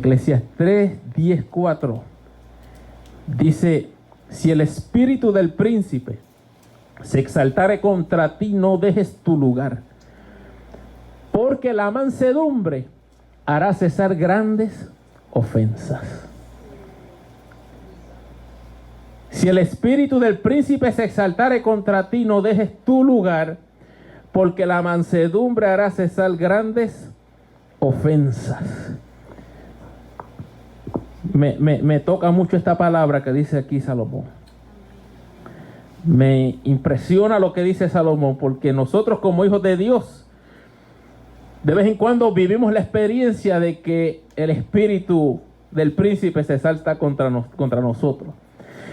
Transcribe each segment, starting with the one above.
Eclesiastés 10:4 dice: si el espíritu del príncipe se exaltare contra ti, no dejes tu lugar, porque la mansedumbre hará cesar grandes ofensas. Si el espíritu del príncipe se exaltare contra ti, no dejes tu lugar, porque la mansedumbre hará cesar grandes ofensas. Me toca mucho esta palabra que dice aquí Salomón. Me impresiona lo que dice Salomón, porque nosotros como hijos de Dios, de vez en cuando vivimos la experiencia de que el espíritu del príncipe se exalta contra nosotros.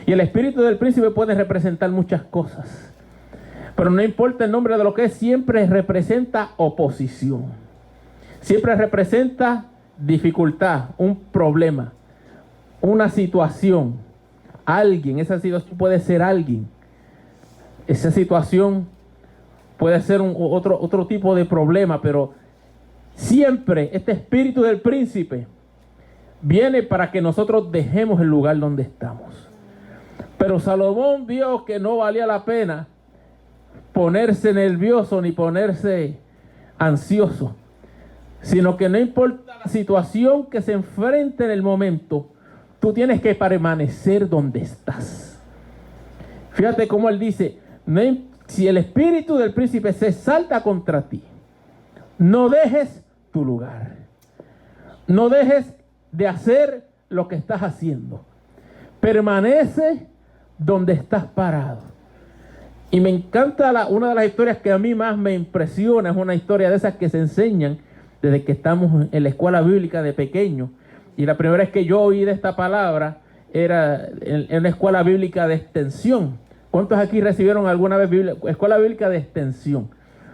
Y el espíritu del príncipe puede representar muchas cosas, pero no importa el nombre de lo que es, siempre representa oposición. Siempre representa dificultad, un problema, una situación, alguien. Esa situación puede ser alguien. Esa situación puede ser otro tipo de problema, pero siempre este espíritu del príncipe viene para que nosotros dejemos el lugar donde estamos. Pero Salomón vio que no valía la pena ponerse nervioso ni ponerse ansioso, sino que no importa la situación que se enfrente en el momento, tú tienes que permanecer donde estás. Fíjate cómo él dice: si el espíritu del príncipe se exalta contra ti, no dejes tu lugar. No dejes de hacer lo que estás haciendo. Permanece donde estás parado. Y me encanta una de las historias que a mí más me impresiona. Es una historia de esas que se enseñan desde que estamos en la escuela bíblica de pequeño. Y la primera vez que yo oí de esta palabra era en una escuela bíblica de extensión. ¿Cuántos aquí recibieron alguna vez escuela bíblica de extensión?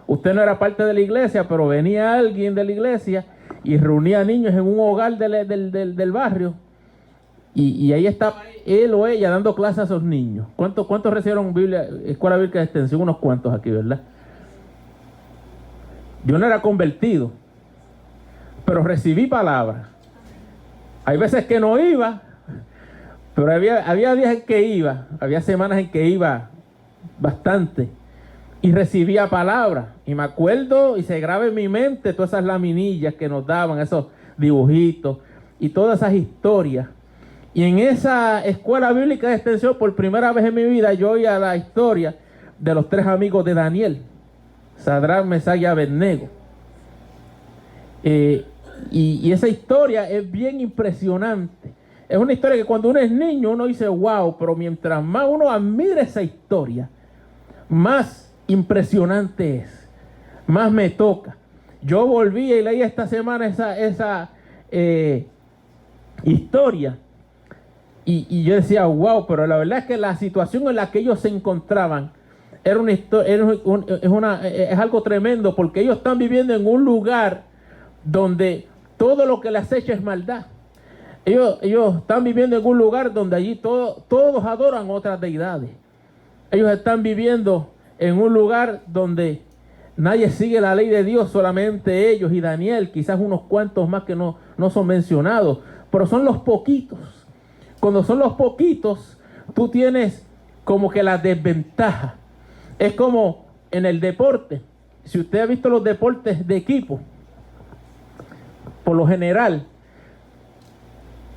Usted no era parte de la iglesia, pero venía alguien de la iglesia y reunía niños en un hogar del barrio. Y ahí estaba él o ella dando clases a esos niños. ¿Cuántos recibieron escuela bíblica de extensión? Unos cuantos aquí, ¿verdad? Yo no era convertido, pero recibí palabra. Hay veces que no iba, pero había días en que iba, había semanas en que iba bastante y recibía palabra. Y me acuerdo y se graba en mi mente todas esas laminillas que nos daban, esos dibujitos y todas esas historias. Y en esa escuela bíblica de extensión, por primera vez en mi vida, yo oía la historia de los 3 amigos de Daniel: Sadrac, Mesach y Abednego. Y esa historia es bien impresionante. Es una historia que cuando uno es niño uno dice wow, pero mientras más uno admira esa historia, más impresionante es, más me toca. Yo volví y leí esta semana esa historia y yo decía wow, pero la verdad es que la situación en la que ellos se encontraban era una historia, es algo tremendo, porque ellos están viviendo en un lugar donde todo lo que les acecha es maldad. Ellos están viviendo en un lugar donde allí todos adoran otras deidades. Ellos están viviendo en un lugar donde nadie sigue la ley de Dios, solamente ellos y Daniel, quizás unos cuantos más que no son mencionados, pero son los poquitos. Cuando son los poquitos, tú tienes como que la desventaja. Es como en el deporte. Si usted ha visto los deportes de equipo, por lo general,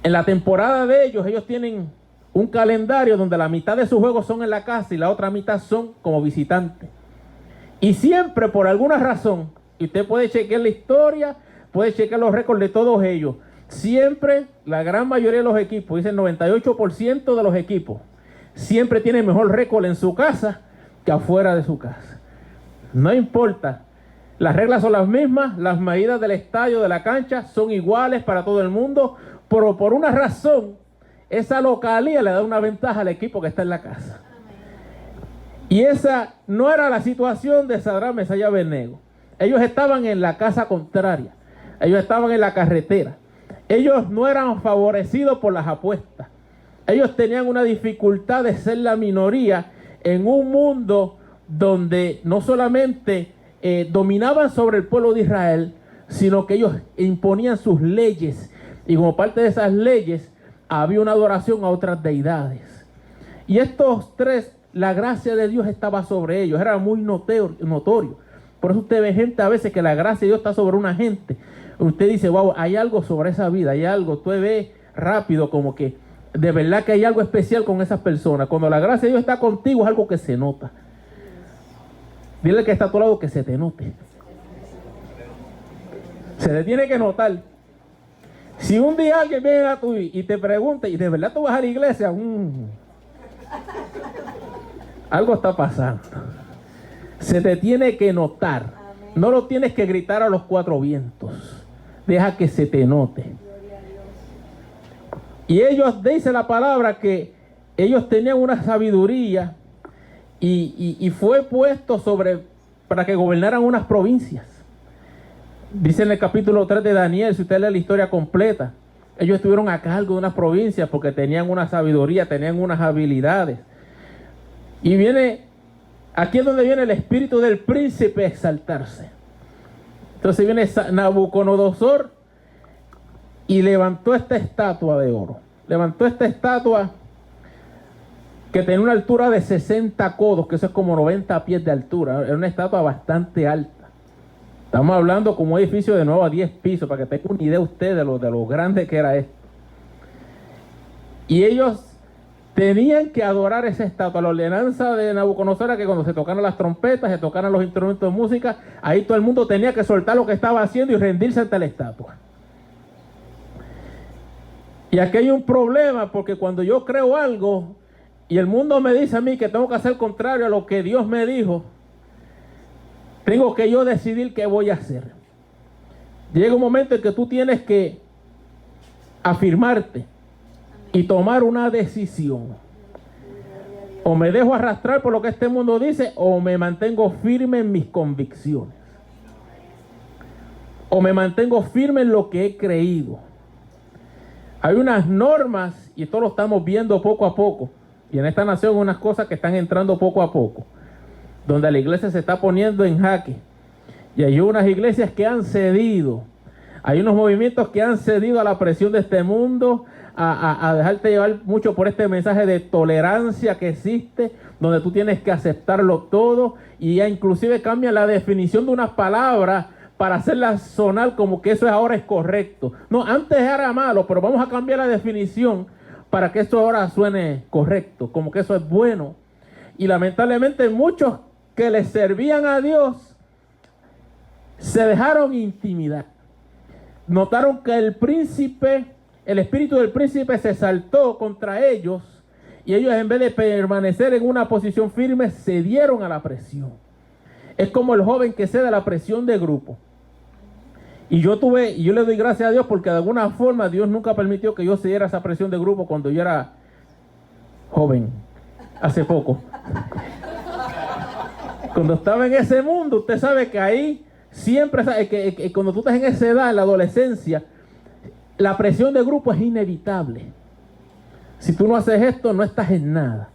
en la temporada de ellos tienen un calendario donde la mitad de sus juegos son en la casa y la otra mitad son como visitantes. Y siempre, por alguna razón, y usted puede chequear la historia, puede chequear los récords de todos ellos, siempre, la gran mayoría de los equipos, dice el 98% de los equipos, siempre tienen mejor récord en su casa que afuera de su casa. No importa. Las reglas son las mismas, las medidas del estadio, de la cancha, son iguales para todo el mundo, pero por una razón, esa localía le da una ventaja al equipo que está en la casa. Y esa no era la situación de Sadrac, Mesach y Abednego. Ellos estaban en la casa contraria, ellos estaban en la carretera. Ellos no eran favorecidos por las apuestas. Ellos tenían una dificultad de ser la minoría en un mundo donde no solamente dominaban sobre el pueblo de Israel, sino que ellos imponían sus leyes Y como parte de esas leyes, había una adoración a otras deidades. Y estos tres, la gracia de Dios estaba sobre ellos, era muy notorio. Por eso usted ve gente a veces que la gracia de Dios está sobre una gente. Usted dice, wow, hay algo sobre esa vida, hay algo. Usted ve rápido como que de verdad que hay algo especial con esas personas. Cuando la gracia de Dios está contigo es algo que se nota. Dile que está a tu lado que se te note. Se te tiene que notar. Si un día alguien viene a tu y te pregunta, y de verdad tú vas a la iglesia, algo está pasando. Se te tiene que notar. No lo tienes que gritar a los cuatro vientos. Deja que se te note. Y ellos, dice la palabra, que ellos tenían una sabiduría y fue puesto para que gobernaran unas provincias. Dice en el capítulo 3 de Daniel, si usted lee la historia completa, ellos estuvieron a cargo de unas provincias porque tenían una sabiduría, tenían unas habilidades. Y aquí es donde viene el espíritu del príncipe a exaltarse. Entonces viene Nabucodonosor y levantó esta estatua de oro. Levantó esta estatua que tenía una altura de 60 codos, que eso es como 90 pies de altura. Era una estatua bastante alta. Estamos hablando como un edificio de nuevo a 10 pisos, para que tenga una idea usted de lo grande que era esto. Y ellos tenían que adorar esa estatua. La ordenanza de Nabucodonosor era que cuando se tocaran las trompetas, se tocaran los instrumentos de música, ahí todo el mundo tenía que soltar lo que estaba haciendo y rendirse ante la estatua. Y aquí hay un problema, porque cuando yo creo algo y el mundo me dice a mí que tengo que hacer contrario a lo que Dios me dijo, tengo que yo decidir qué voy a hacer. Llega un momento en que tú tienes que afirmarte y tomar una decisión. O me dejo arrastrar por lo que este mundo dice, o me mantengo firme en mis convicciones. O me mantengo firme en lo que he creído. Hay unas normas, y esto lo estamos viendo poco a poco, y en esta nación unas cosas que están entrando poco a poco, donde la iglesia se está poniendo en jaque. Y hay unas iglesias que han cedido. Hay unos movimientos que han cedido a la presión de este mundo, a dejarte llevar mucho por este mensaje de tolerancia que existe, donde tú tienes que aceptarlo todo, y ya inclusive cambia la definición de unas palabras para hacerlas sonar como que eso ahora es correcto. No, antes era malo, pero vamos a cambiar la definición para que eso ahora suene correcto, como que eso es bueno. Y lamentablemente muchos que le servían a Dios se dejaron intimidar. Notaron que el espíritu del príncipe se saltó contra ellos, y ellos, en vez de permanecer en una posición firme, cedieron a la presión. Es como el joven que cede a la presión de grupo. Y yo le doy gracias a Dios, porque de alguna forma Dios nunca permitió que yo cediera esa presión de grupo cuando yo era joven, hace poco. Cuando estaba en ese mundo, usted sabe que ahí siempre, que cuando tú estás en esa edad, en la adolescencia, la presión de grupo es inevitable. Si tú no haces esto, no estás en nada.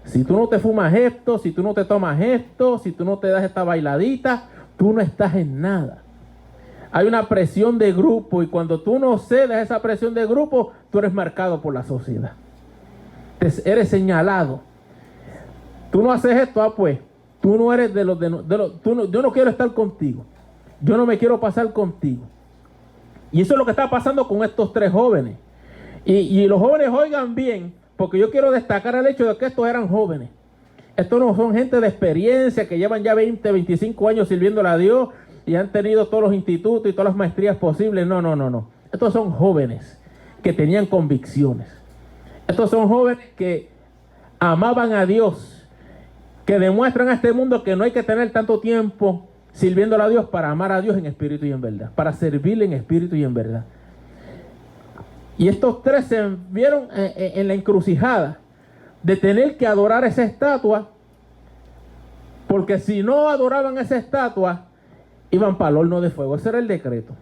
Si tú no te fumas esto, si tú no te tomas esto, si tú no te das esta bailadita, tú no estás en nada. Hay una presión de grupo, y cuando tú no cedes a esa presión de grupo, tú eres marcado por la sociedad. Eres señalado. Tú no haces esto, pues tú no eres de los yo no quiero estar contigo. Yo no me quiero pasar contigo. Y eso es lo que está pasando con estos tres jóvenes. Y los jóvenes oigan bien, porque yo quiero destacar el hecho de que estos eran jóvenes. Estos no son gente de experiencia que llevan ya 20, 25 años sirviéndole a Dios y han tenido todos los institutos y todas las maestrías posibles. No. Estos son jóvenes que tenían convicciones. Estos son jóvenes que amaban a Dios, que demuestran a este mundo que no hay que tener tanto tiempo sirviéndole a Dios para amar a Dios en espíritu y en verdad, para servirle en espíritu y en verdad. Y estos tres se vieron en la encrucijada de tener que adorar esa estatua, porque si no adoraban esa estatua, iban para el horno de fuego. Ese era el decreto.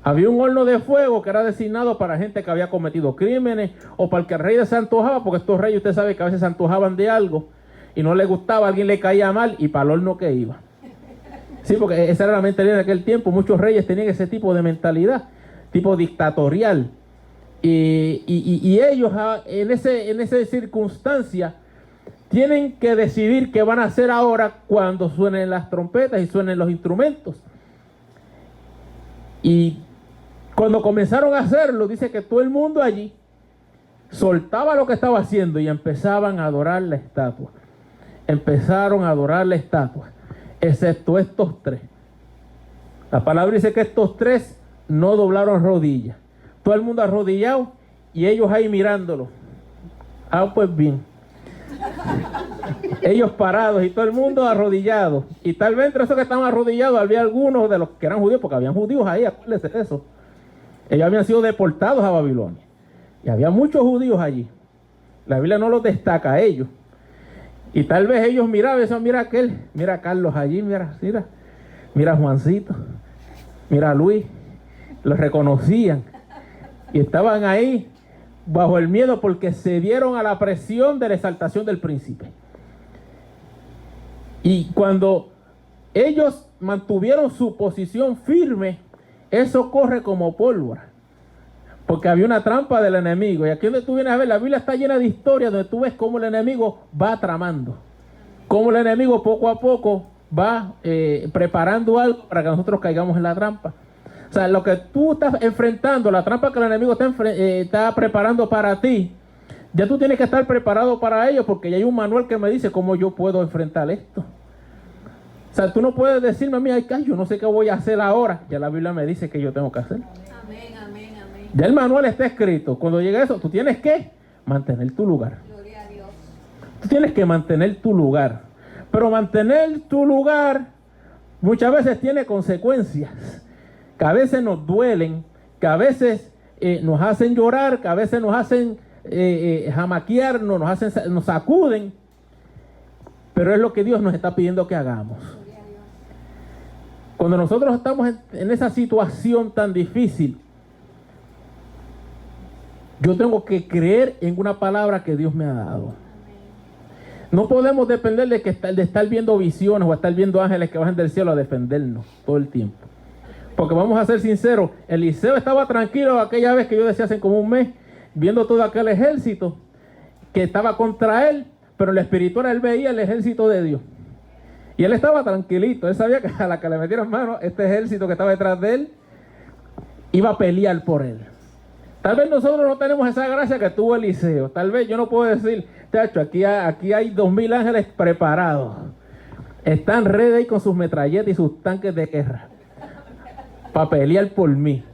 Había un horno de fuego que era designado para gente que había cometido crímenes, o para el que el rey se antojaba, porque estos reyes, usted sabe que a veces se antojaban de algo y no le gustaba, a alguien le caía mal, y para el horno que iba. Sí, porque esa era la mentalidad de aquel tiempo. Muchos reyes tenían ese tipo de mentalidad, tipo dictatorial. Y ellos en esa circunstancia tienen que decidir qué van a hacer ahora cuando suenen las trompetas y suenen los instrumentos. Y cuando comenzaron a hacerlo, dice que todo el mundo allí soltaba lo que estaba haciendo y empezaban a adorar la estatua. Empezaron a adorar la estatua, excepto estos tres. La palabra dice que estos tres no doblaron rodillas. Todo el mundo arrodillado y ellos ahí mirándolo. Pues bien. Ellos parados y todo el mundo arrodillado. Y tal vez entre esos que estaban arrodillados había algunos de los que eran judíos, porque habían judíos ahí, acuérdense de eso. Ellos habían sido deportados a Babilonia. Y había muchos judíos allí. La Biblia no los destaca a ellos. Y tal vez ellos miraban y decían, mira aquel, mira a Carlos allí, mira a Juancito, mira a Luis. Los reconocían. Y estaban ahí bajo el miedo porque se dieron a la presión de la exaltación del príncipe. Y cuando ellos mantuvieron su posición firme, eso corre como pólvora. Porque había una trampa del enemigo. Y aquí donde tú vienes a ver, la Biblia está llena de historias donde tú ves cómo el enemigo va tramando. Cómo el enemigo poco a poco va preparando algo para que nosotros caigamos en la trampa. O sea, lo que tú estás enfrentando, la trampa que el enemigo está preparando para ti, ya tú tienes que estar preparado para ello, porque ya hay un manual que me dice cómo yo puedo enfrentar esto. O sea, tú no puedes decirme a mí, ay, yo no sé qué voy a hacer ahora. Ya la Biblia me dice que yo tengo que hacer. Amén, amén, amén. Ya el manual está escrito. Cuando llegue eso, tú tienes que mantener tu lugar. Gloria a Dios. Tú tienes que mantener tu lugar. Pero mantener tu lugar muchas veces tiene consecuencias. Que a veces nos duelen, que a veces nos hacen llorar, que a veces nos hacen jamaquearnos, nos sacuden. Pero es lo que Dios nos está pidiendo que hagamos. Cuando nosotros estamos en esa situación tan difícil, yo tengo que creer en una palabra que Dios me ha dado. No podemos depender de estar viendo visiones o estar viendo ángeles que bajan del cielo a defendernos todo el tiempo. Porque vamos a ser sinceros, Eliseo estaba tranquilo aquella vez que yo decía hace como un mes, viendo todo aquel ejército que estaba contra él, pero en lo espiritual él veía el ejército de Dios. Y él estaba tranquilito, él sabía que a la que le metieran mano, este ejército que estaba detrás de él, iba a pelear por él. Tal vez nosotros no tenemos esa gracia que tuvo Eliseo. Tal vez yo no puedo decir, chacho, aquí hay 2000 ángeles preparados. Están ready con sus metralletas y sus tanques de guerra para pelear por mí.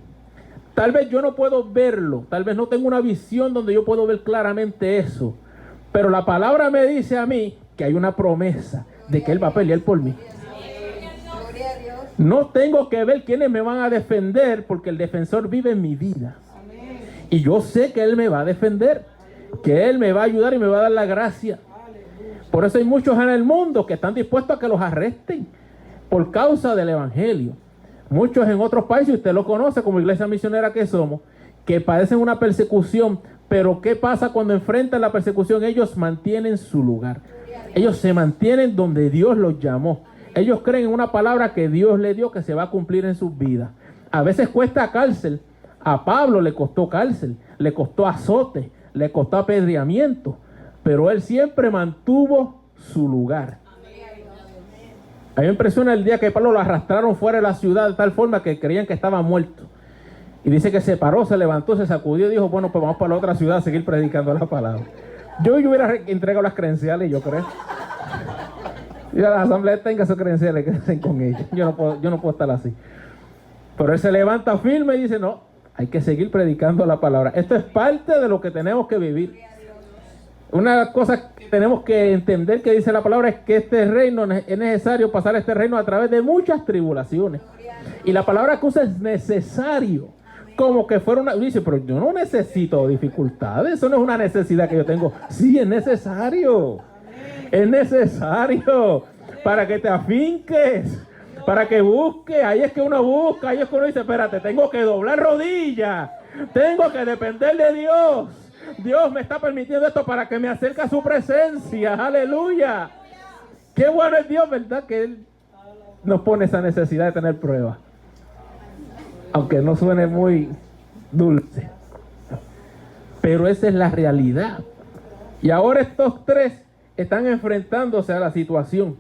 Tal vez yo no puedo verlo, tal vez no tengo una visión donde yo puedo ver claramente eso, pero la palabra me dice a mí que hay una promesa de que Él va a pelear por mí. No tengo que ver quiénes me van a defender, porque el defensor vive en mi vida. Y yo sé que Él me va a defender, que Él me va a ayudar y me va a dar la gracia. Por eso hay muchos en el mundo que están dispuestos a que los arresten por causa del evangelio. Muchos en otros países, usted lo conoce como iglesia misionera que somos, que padecen una persecución, pero ¿qué pasa cuando enfrentan la persecución? Ellos mantienen su lugar. Ellos se mantienen donde Dios los llamó. Ellos creen en una palabra que Dios le dio que se va a cumplir en sus vidas. A veces cuesta cárcel. A Pablo le costó cárcel, le costó azote, le costó apedreamiento, pero él siempre mantuvo su lugar. A mí me impresiona el día que Pablo lo arrastraron fuera de la ciudad de tal forma que creían que estaba muerto. Y dice que se paró, se levantó, se sacudió y dijo, bueno, pues vamos para la otra ciudad a seguir predicando la palabra. Yo hubiera entregado las credenciales, yo creo. Y a la asamblea tenga sus credenciales, quédense con ellos. Yo no puedo estar así. Pero él se levanta firme y dice, no, hay que seguir predicando la palabra. Esto es parte de lo que tenemos que vivir. Una cosa que tenemos que entender que dice la palabra es que este reino es necesario pasar este reino a través de muchas tribulaciones. Y la palabra que usa es necesario. Como que fuera una... Dice, pero yo no necesito dificultades. Eso no es una necesidad que yo tengo. Sí, es necesario. Es necesario para que te afinques, para que busques. Ahí es que uno busca, ahí es que uno dice, espérate, tengo que doblar rodillas, tengo que depender de Dios. Dios me está permitiendo esto para que me acerque a su presencia. Aleluya. Qué bueno es Dios, ¿verdad? Que Él nos pone esa necesidad de tener pruebas. Aunque no suene muy dulce. Pero esa es la realidad. Y ahora estos tres están enfrentándose a la situación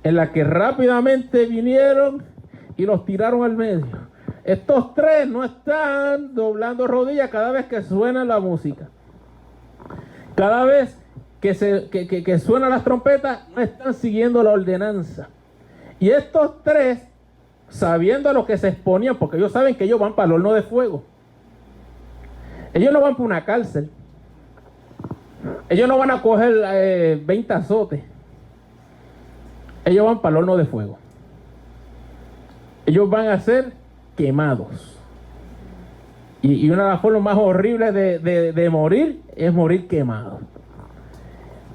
en la que rápidamente vinieron y los tiraron al medio. Estos tres no están doblando rodillas cada vez que suena la música. Cada vez que suenan las trompetas, no están siguiendo la ordenanza. Y estos tres, sabiendo a lo que se exponían, porque ellos saben que ellos van para el horno de fuego. Ellos no van para una cárcel. Ellos no van a coger 20 azotes. Ellos van para el horno de fuego. Ellos van a ser quemados. Y una de las formas más horribles de morir es morir quemado.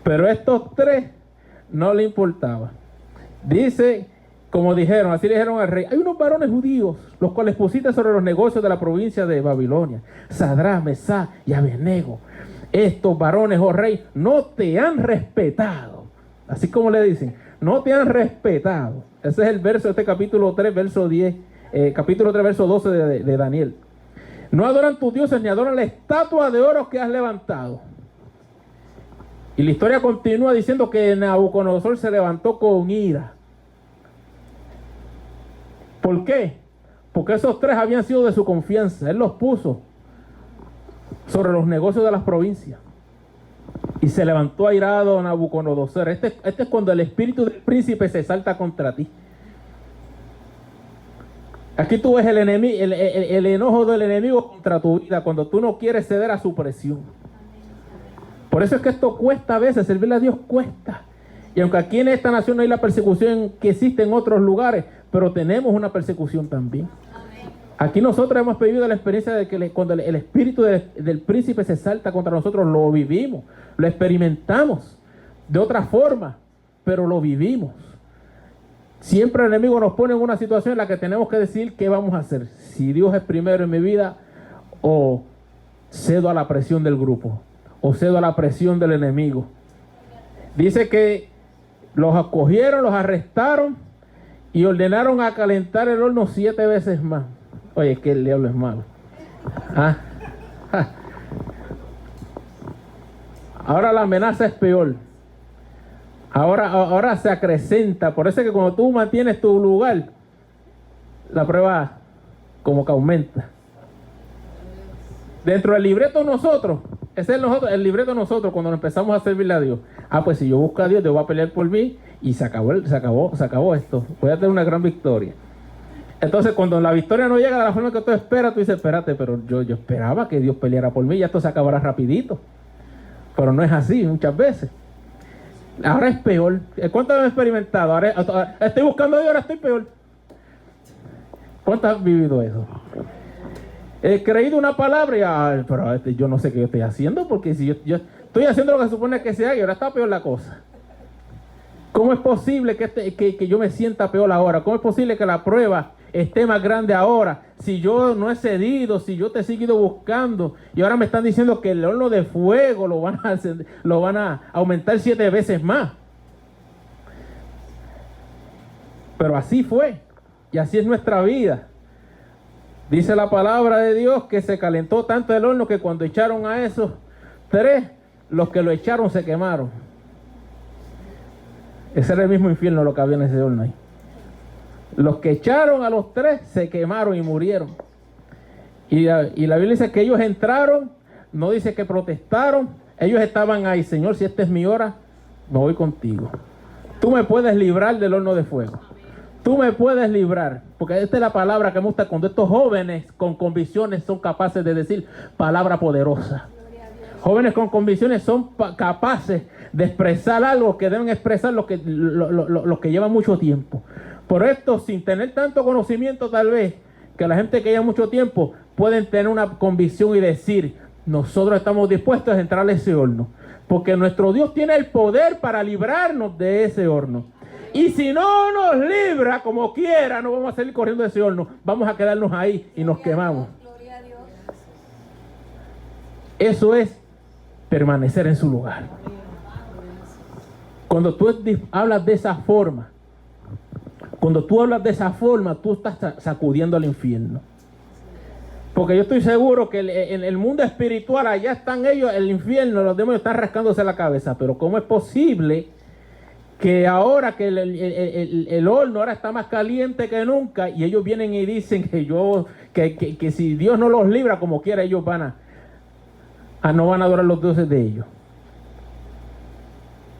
Pero estos tres no le importaba. Dice, como dijeron, así le dijeron al rey: hay unos varones judíos, los cuales pusiste sobre los negocios de la provincia de Babilonia, Sadrach, Mesach y Abednego. Estos varones, oh rey, no te han respetado. Así como le dicen, no te han respetado. Ese es el verso de este capítulo 3, verso 10, capítulo 3, verso 12 de Daniel. No adoran tus dioses ni adoran la estatua de oro que has levantado. Y la historia continúa diciendo que Nabucodonosor se levantó con ira. ¿Por qué? Porque esos tres habían sido de su confianza. Él los puso sobre los negocios de las provincias. Y se levantó airado Nabucodonosor. Este es cuando el espíritu del príncipe se salta contra ti. Aquí tú ves el enojo del enemigo contra tu vida, cuando tú no quieres ceder a su presión. Por eso es que esto cuesta a veces, servirle a Dios cuesta. Y aunque aquí en esta nación no hay la persecución que existe en otros lugares, pero tenemos una persecución también. Aquí nosotros hemos vivido la experiencia de que cuando el espíritu del príncipe se salta contra nosotros, lo vivimos, lo experimentamos de otra forma, pero lo vivimos. Siempre el enemigo nos pone en una situación en la que tenemos que decidir qué vamos a hacer. Si Dios es primero en mi vida, o cedo a la presión del grupo, o cedo a la presión del enemigo. Dice que los acogieron, los arrestaron y ordenaron a calentar el horno 7 veces más. Oye, es que el diablo es malo. Ahora la amenaza es peor. Ahora se acrecenta. Por eso es que cuando tú mantienes tu lugar, la prueba como que aumenta. Dentro del libreto nosotros, ese es el libreto de nosotros cuando empezamos a servirle a Dios. Pues si yo busco a Dios, Dios va a pelear por mí y se acabó esto. Voy a tener una gran victoria. Entonces cuando la victoria no llega de la forma que tú esperas, tú dices: espérate, pero yo esperaba que Dios peleara por mí y esto se acabará rapidito. Pero no es así muchas veces. Ahora es peor. ¿Cuántos han experimentado? Ahora estoy buscando a Dios, ahora estoy peor. ¿Cuántos han vivido eso? He creído una palabra y pero yo no sé qué yo estoy haciendo, porque si yo estoy haciendo lo que se supone que se haga y ahora está peor la cosa. ¿Cómo es posible que yo me sienta peor ahora? ¿Cómo es posible que la prueba esté más grande ahora? Si yo no he cedido, si yo te he seguido buscando y ahora me están diciendo que el horno de fuego lo van a aumentar 7 veces más. Pero así fue y así es nuestra vida. Dice la palabra de Dios que se calentó tanto el horno que cuando echaron a esos tres, los que lo echaron se quemaron. Ese era el mismo infierno lo que había en ese horno ahí. Los que echaron a los tres se quemaron y murieron. Y la Biblia dice que ellos entraron, no dice que protestaron. Ellos estaban ahí: Señor, si esta es mi hora, me voy contigo. Tú me puedes librar del horno de fuego. Tú me puedes librar, porque esta es la palabra que me gusta cuando estos jóvenes con convicciones son capaces de decir palabra poderosa. Jóvenes con convicciones son capaces de expresar algo que deben expresar lo que lleva mucho tiempo. Por esto, sin tener tanto conocimiento tal vez, que la gente que lleva mucho tiempo pueden tener una convicción y decir: nosotros estamos dispuestos a entrar a ese horno, porque nuestro Dios tiene el poder para librarnos de ese horno. Y si no nos libra como quiera, no vamos a salir corriendo de ese horno, vamos a quedarnos ahí y nos quemamos. Gloria a Dios. Eso es permanecer en su lugar. Cuando tú hablas de esa forma, tú estás sacudiendo al infierno. Porque yo estoy seguro que en el mundo espiritual allá están ellos, el infierno, los demonios están rascándose la cabeza. Pero ¿cómo es posible que ahora que el horno ahora está más caliente que nunca y ellos vienen y dicen que si Dios no los libra como quiera, ellos no van a adorar los dioses de ellos?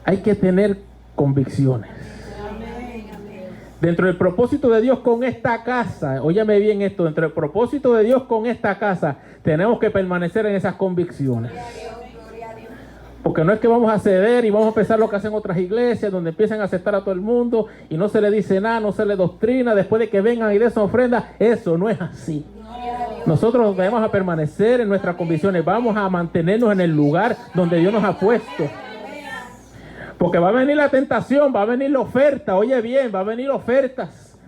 Hay que tener convicciones. Dentro del propósito de Dios con esta casa, óyame bien esto, dentro del propósito de Dios con esta casa, tenemos que permanecer en esas convicciones. Porque no es que vamos a ceder y vamos a empezar lo que hacen otras iglesias, donde empiezan a aceptar a todo el mundo y no se le dice nada, no se le doctrina, después de que vengan y den su ofrenda. Eso no es así. Nosotros vamos a permanecer en nuestras convicciones, vamos a mantenernos en el lugar donde Dios nos ha puesto. Porque va a venir la tentación, va a venir la oferta, oye bien, va a venir ofertas.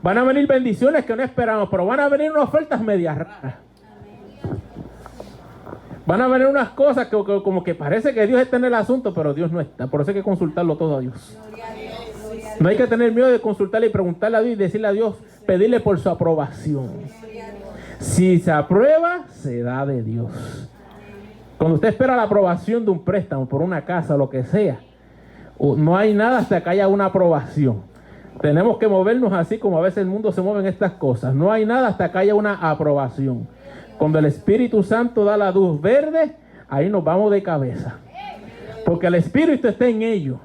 Van a venir bendiciones que no esperamos, pero van a venir unas ofertas medias raras. Van a venir unas cosas que como que parece que Dios está en el asunto, pero Dios no está. Por eso hay que consultarlo todo a Dios. No hay que tener miedo de consultarle y preguntarle a Dios y decirle a Dios, pedirle por su aprobación. Si se aprueba, se da de Dios. Cuando usted espera la aprobación de un préstamo por una casa o lo que sea, no hay nada hasta que haya una aprobación. Tenemos que movernos así como a veces el mundo se mueve en estas cosas. No hay nada hasta que haya una aprobación. Cuando el Espíritu Santo da la luz verde, ahí nos vamos de cabeza. Porque el Espíritu está en ello.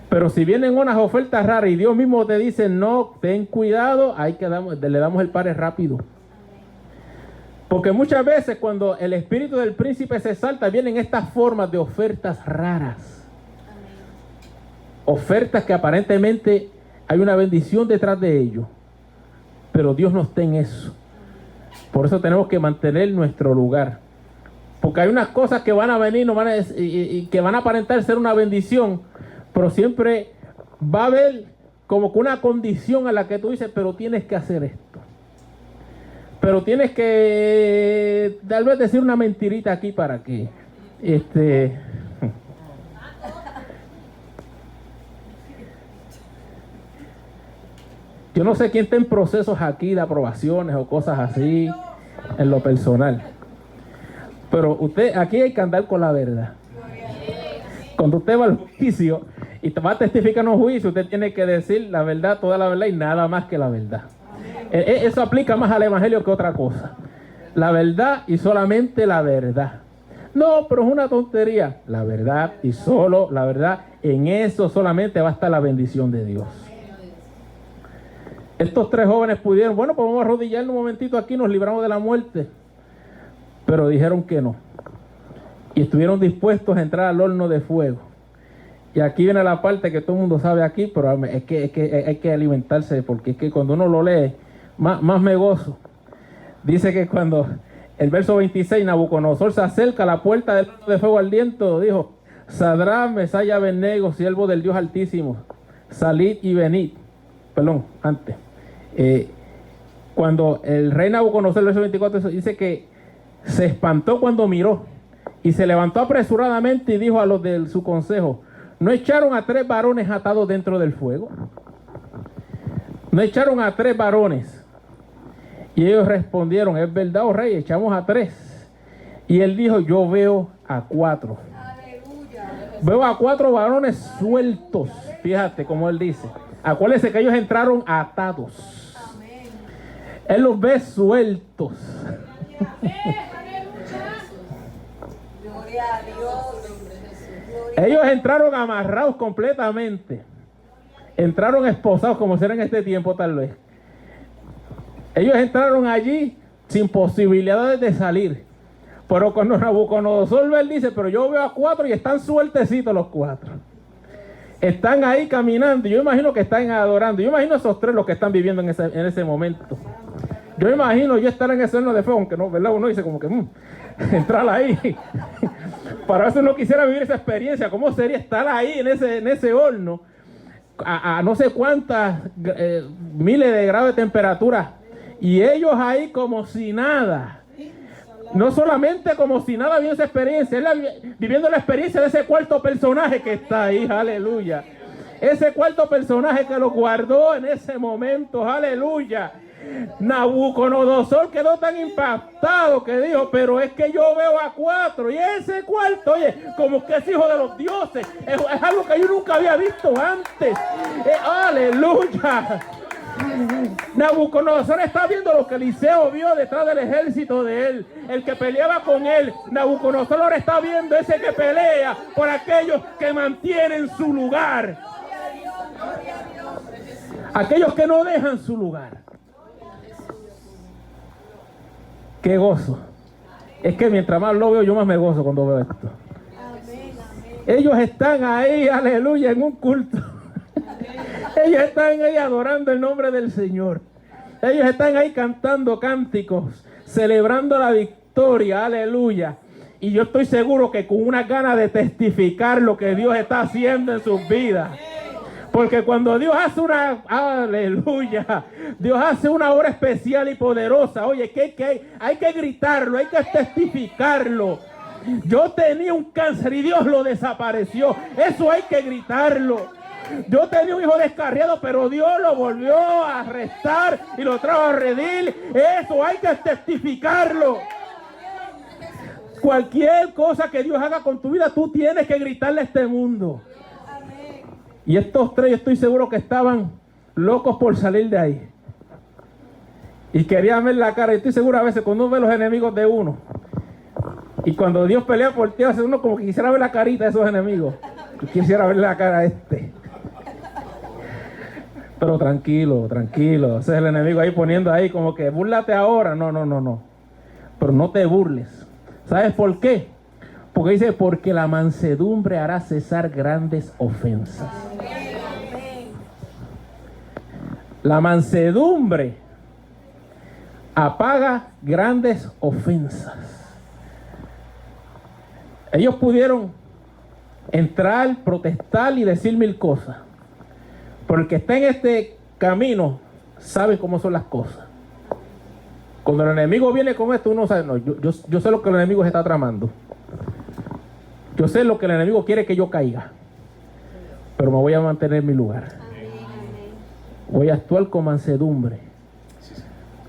Pero si vienen unas ofertas raras y Dios mismo te dice, no, ten cuidado, ahí le damos el pare rápido. Porque muchas veces cuando el espíritu del príncipe se exalta, vienen estas formas de ofertas raras. Ofertas que aparentemente hay una bendición detrás de ello. Pero Dios no está en eso. Por eso tenemos que mantener nuestro lugar. Porque hay unas cosas que van a venir y que van a aparentar ser una bendición. Pero siempre va a haber como que una condición a la que tú dices, pero tienes que hacer esto. Pero tienes que tal vez decir una mentirita aquí para que yo no sé quién está en procesos aquí de aprobaciones o cosas así en lo personal. Pero aquí hay que andar con la verdad. Cuando usted va al juicio y va a testificar en un juicio, usted tiene que decir la verdad, toda la verdad y nada más que la verdad. Eso aplica más al evangelio que otra cosa. La verdad y solamente la verdad. No, pero es una tontería. La verdad y solo la verdad. En eso solamente va a estar la bendición de Dios. Estos tres jóvenes pudieron, bueno, pues vamos a arrodillarnos un momentito aquí, nos libramos de la muerte. Pero dijeron que no. Y estuvieron dispuestos a entrar al horno de fuego. Y aquí viene la parte que todo el mundo sabe aquí, pero es que hay que alimentarse, porque es que cuando uno lo lee, más me gozo. Dice que cuando el verso 26, Nabucodonosor se acerca a la puerta del horno de fuego ardiente, dijo, Sadrach, Mesach y Abednego, siervos del Dios Altísimo, salid y venid. Perdón, antes. Cuando el rey Nabucodonosor, el verso 24, dice que se espantó cuando miró y se levantó apresuradamente y dijo a los de su consejo, ¿no echaron a 3 varones atados dentro del fuego? ¿No echaron a 3 varones? Y ellos respondieron, es verdad, oh rey, echamos a 3. Y él dijo, yo veo a 4. Aleluya. Veo a 4 varones sueltos. Fíjate cómo él dice. Acuérdense que ellos entraron atados. Amén. Él los ve sueltos. Gloria a Dios. Ellos entraron amarrados completamente. Entraron esposados como será en este tiempo tal vez. Ellos entraron allí sin posibilidades de salir. Pero cuando Nabucodonosor él dice, pero yo veo a 4 y están sueltecitos los 4. Están ahí caminando. Yo imagino que están adorando. Yo imagino esos 3 los que están viviendo en ese momento. Yo imagino yo estar en ese horno de fuego, aunque no, ¿verdad? Uno dice como que entrar ahí. Para eso no quisiera vivir esa experiencia. ¿Cómo sería estar ahí en ese horno a no sé cuántas miles de grados de temperatura? Y ellos ahí como si nada. No solamente como si nada viviendo esa experiencia, él viviendo la experiencia de ese cuarto personaje que está ahí, aleluya. Ese cuarto personaje que lo guardó en ese momento, aleluya. Nabucodonosor quedó tan impactado que dijo, pero es que yo veo a 4 y ese cuarto, oye, como que es hijo de los dioses. Es algo que yo nunca había visto antes. Aleluya. Nabucodonosor está viendo lo que Eliseo vio detrás del ejército de él, el que peleaba con él. Nabucodonosor ahora está viendo ese que pelea por aquellos que mantienen su lugar, aquellos que no dejan su lugar. Qué gozo. Es que mientras más lo veo, yo más me gozo cuando veo esto. Ellos están ahí, aleluya, en un culto. Ellos están ahí adorando el nombre del Señor. Ellos están ahí cantando cánticos, celebrando la victoria, aleluya. Y yo estoy seguro que con una gana de testificar lo que Dios está haciendo en sus vidas. Porque cuando Dios hace aleluya, Dios hace una obra especial y poderosa, oye, hay que gritarlo, hay que testificarlo. Yo tenía un cáncer y Dios lo desapareció. Eso hay que gritarlo. Yo tenía un hijo descarriado, pero Dios lo volvió a arrestar y lo trajo a redil. Eso hay que testificarlo. Cualquier cosa que Dios haga con tu vida, tú tienes que gritarle a este mundo. Y estos tres, yo estoy seguro que estaban locos por salir de ahí. Y querían ver la cara. Y estoy seguro a veces cuando uno ve los enemigos de uno, y cuando Dios pelea por ti, hace uno como que quisiera ver la carita de esos enemigos. Yo quisiera ver la cara a este. Pero tranquilo, tranquilo. Ese es el enemigo ahí poniendo ahí como que búrlate ahora. No. Pero no te burles. ¿Sabes por qué? Porque dice, porque la mansedumbre hará cesar grandes ofensas. La mansedumbre apaga grandes ofensas. Ellos pudieron entrar, protestar y decir mil cosas. Pero el que está en este camino sabe cómo son las cosas. Cuando el enemigo viene con esto, uno sabe, no, yo sé lo que el enemigo se está tramando. Yo sé lo que el enemigo quiere que yo caiga. Pero me voy a mantener en mi lugar. Voy a actuar con mansedumbre.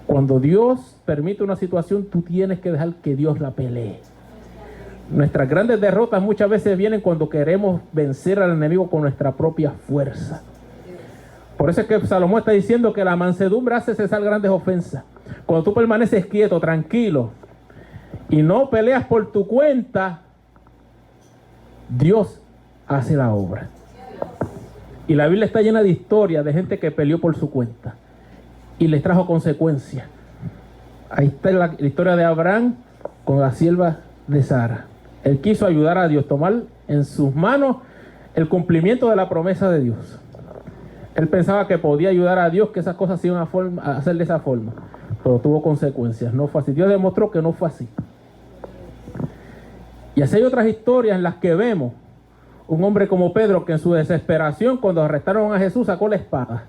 Cuando Dios permite una situación, tú tienes que dejar que Dios la pelee. Nuestras grandes derrotas muchas veces vienen cuando queremos vencer al enemigo con nuestra propia fuerza. Por eso es que Salomón está diciendo que la mansedumbre hace cesar grandes ofensas. Cuando tú permaneces quieto, tranquilo, y no peleas por tu cuenta, Dios hace la obra. Y la Biblia está llena de historias de gente que peleó por su cuenta y les trajo consecuencias. Ahí está la historia de Abraham con la sierva de Sara. Él quiso ayudar a Dios, tomar en sus manos el cumplimiento de la promesa de Dios. Él pensaba que podía ayudar a Dios, que esas cosas se iban a hacer de esa forma, pero tuvo consecuencias. No fue así. Dios demostró que no fue así. Y así hay otras historias en las que vemos un hombre como Pedro que en su desesperación, cuando arrestaron a Jesús, sacó la espada.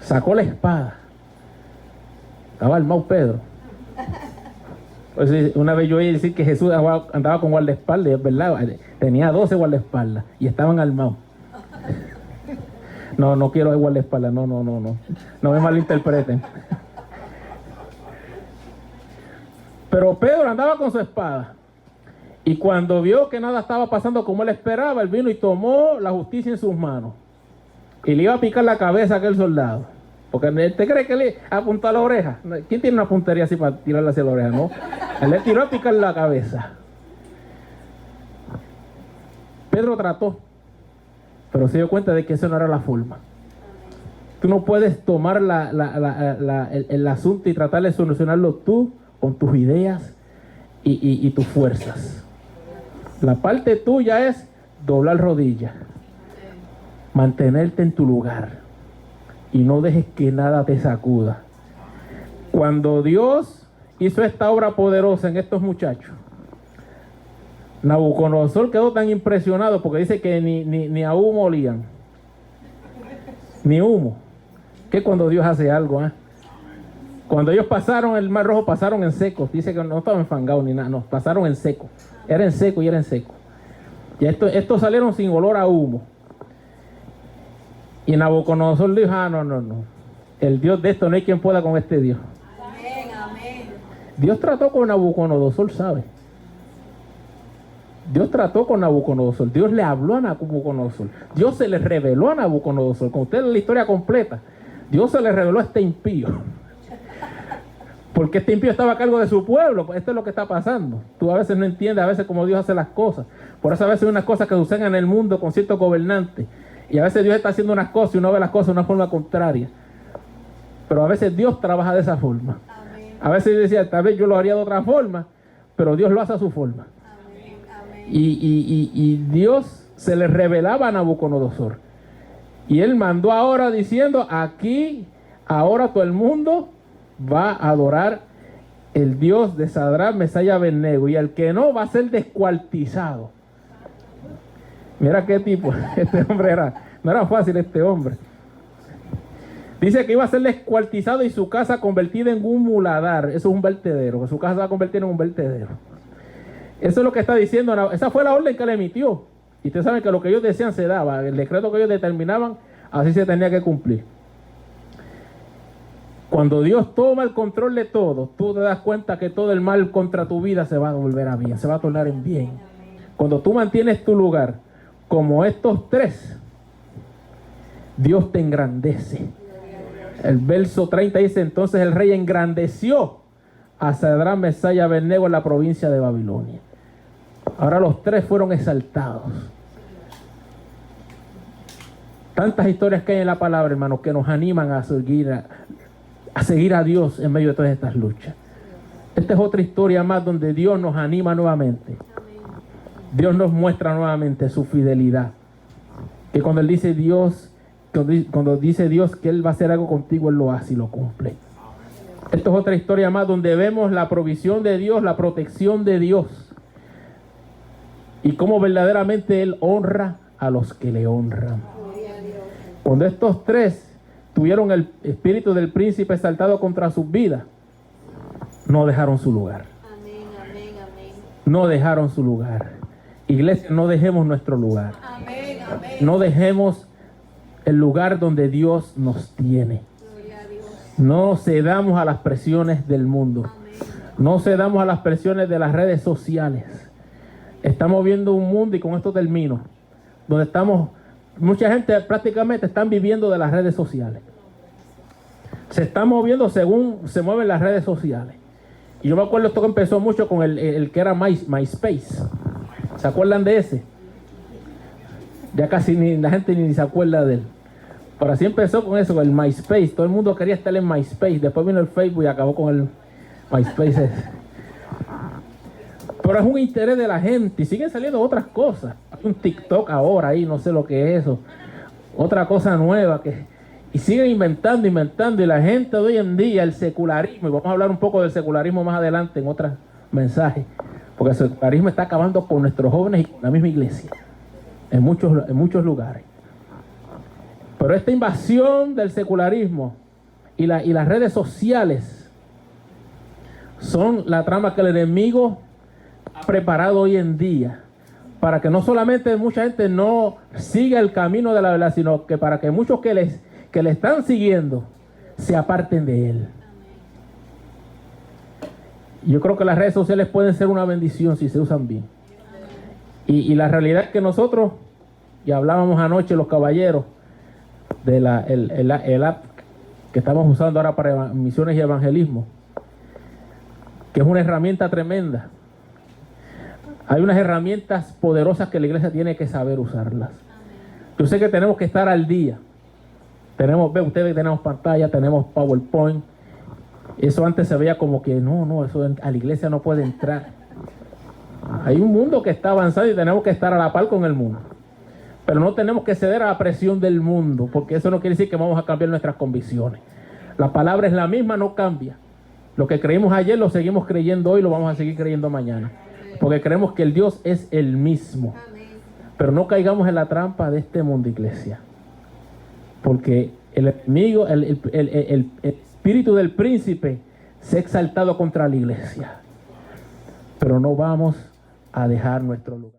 Sacó la espada. Estaba armado Pedro. Pues una vez yo oí decir que Jesús andaba con guardaespaldas, y es verdad, tenía 12 guardaespaldas y estaban armados. No quiero guardaespaldas, no me malinterpreten. Pero Pedro andaba con su espada. Y cuando vio que nada estaba pasando como él esperaba, él vino y tomó la justicia en sus manos. Y le iba a picar la cabeza a aquel soldado. Porque ¿usted cree que le apuntó a la oreja? ¿Quién tiene una puntería así para tirarle hacia la oreja? No. Él le tiró a picar la cabeza. Pedro trató, pero se dio cuenta de que eso no era la forma. Tú no puedes tomar el asunto y tratar de solucionarlo tú con tus ideas y tus fuerzas. La parte tuya es doblar rodillas, mantenerte en tu lugar y no dejes que nada te sacuda. Cuando Dios hizo esta obra poderosa en estos muchachos, Nabucodonosor quedó tan impresionado porque dice que ni a humo olían. Ni humo. Que cuando Dios hace algo, cuando ellos pasaron el Mar Rojo, pasaron en seco. Dice que no estaban enfangados ni nada, no, pasaron en seco. Era en seco y era en seco. Y estos salieron sin olor a humo. Y Nabucodonosor dijo, no. El Dios de esto no hay quien pueda con este Dios. Amén, amén. Dios trató con Nabucodonosor, ¿sabe? Dios trató con Nabucodonosor. Dios le habló a Nabucodonosor. Dios se le reveló a Nabucodonosor. Con ustedes la historia completa. Dios se le reveló a este impío. Porque este impío estaba a cargo de su pueblo. Esto es lo que está pasando. Tú a veces no entiendes a veces cómo Dios hace las cosas. Por eso a veces hay unas cosas que suceden en el mundo con ciertos gobernantes. Y a veces Dios está haciendo unas cosas y uno ve las cosas de una forma contraria. Pero a veces Dios trabaja de esa forma. Amén. A veces yo decía, tal vez yo lo haría de otra forma, pero Dios lo hace a su forma. Amén, amén. Y Dios se le revelaba a Nabucodonosor. Y él mandó ahora diciendo, aquí, ahora todo el mundo va a adorar el Dios de Sadrach, Mesach y Abednego. Y el que no va a ser descuartizado. Mira qué tipo, este hombre no era fácil este hombre. Dice que iba a ser descuartizado y su casa convertida en un muladar. Eso es un vertedero, que su casa se va a convertir en un vertedero. Eso es lo que está diciendo. Esa fue la orden que le emitió. Y ustedes saben que lo que ellos decían se daba. El decreto que ellos determinaban, así se tenía que cumplir. Cuando Dios toma el control de todo, tú te das cuenta que todo el mal contra tu vida se va a volver a bien, se va a tornar en bien. Cuando tú mantienes tu lugar, como estos tres, Dios te engrandece. El verso 30 dice, entonces el rey engrandeció a Sadrach, Mesach y Abednego en la provincia de Babilonia. Ahora los tres fueron exaltados. Tantas historias que hay en la palabra, hermanos, que nos animan a seguir a Dios en medio de todas estas luchas. Esta es otra historia más donde Dios nos anima nuevamente. Dios nos muestra nuevamente su fidelidad. Que cuando Él dice Dios, cuando dice Dios que Él va a hacer algo contigo, Él lo hace y lo cumple. Esto es otra historia más donde vemos la provisión de Dios, la protección de Dios. Y cómo verdaderamente Él honra a los que le honran. Cuando estos tres tuvieron el espíritu del príncipe exaltado contra sus vidas, no dejaron su lugar. Amén, amén, amén. No dejaron su lugar. Iglesia, no dejemos nuestro lugar. Amén, amén. No dejemos el lugar donde Dios nos tiene. Gloria a Dios. No cedamos a las presiones del mundo. Amén. No cedamos a las presiones de las redes sociales. Estamos viendo un mundo, y con esto termino, donde mucha gente prácticamente están viviendo de las redes sociales. Se están moviendo según se mueven las redes sociales. Y yo me acuerdo, esto que empezó mucho con el que era MySpace. ¿Se acuerdan de ese? Ya casi la gente ni se acuerda de él. Pero así empezó con eso, el MySpace. Todo el mundo quería estar en MySpace. Después vino el Facebook y acabó con el MySpace. Pero es un interés de la gente. Y siguen saliendo otras cosas. Hay un TikTok ahora ahí, no sé lo que es eso. Otra cosa nueva y siguen inventando. Y la gente de hoy en día, el secularismo, y vamos a hablar un poco del secularismo más adelante en otros mensajes. Porque el secularismo está acabando con nuestros jóvenes y con la misma iglesia. En muchos lugares. Pero esta invasión del secularismo y las redes sociales son la trama que el enemigo ha preparado hoy en día para que no solamente mucha gente no siga el camino de la verdad, sino que para que muchos que le están siguiendo se aparten de él. Yo creo que las redes sociales pueden ser una bendición si se usan bien. Y la realidad es que nosotros, y hablábamos anoche los caballeros, de el app que estamos usando ahora para misiones y evangelismo, que es una herramienta tremenda. Hay unas herramientas poderosas que la iglesia tiene que saber usarlas. Yo sé que tenemos que estar al día. Ustedes tenemos pantalla, tenemos PowerPoint. Eso antes se veía como que eso a la iglesia no puede entrar. Hay un mundo que está avanzado y tenemos que estar a la par con el mundo. Pero no tenemos que ceder a la presión del mundo, porque eso no quiere decir que vamos a cambiar nuestras convicciones. La palabra es la misma, no cambia. Lo que creímos ayer lo seguimos creyendo hoy, lo vamos a seguir creyendo mañana. Porque creemos que el Dios es el mismo. Pero no caigamos en la trampa de este mundo, iglesia. Porque el enemigo, el espíritu del príncipe se ha exaltado contra la iglesia. Pero no vamos a dejar nuestro lugar.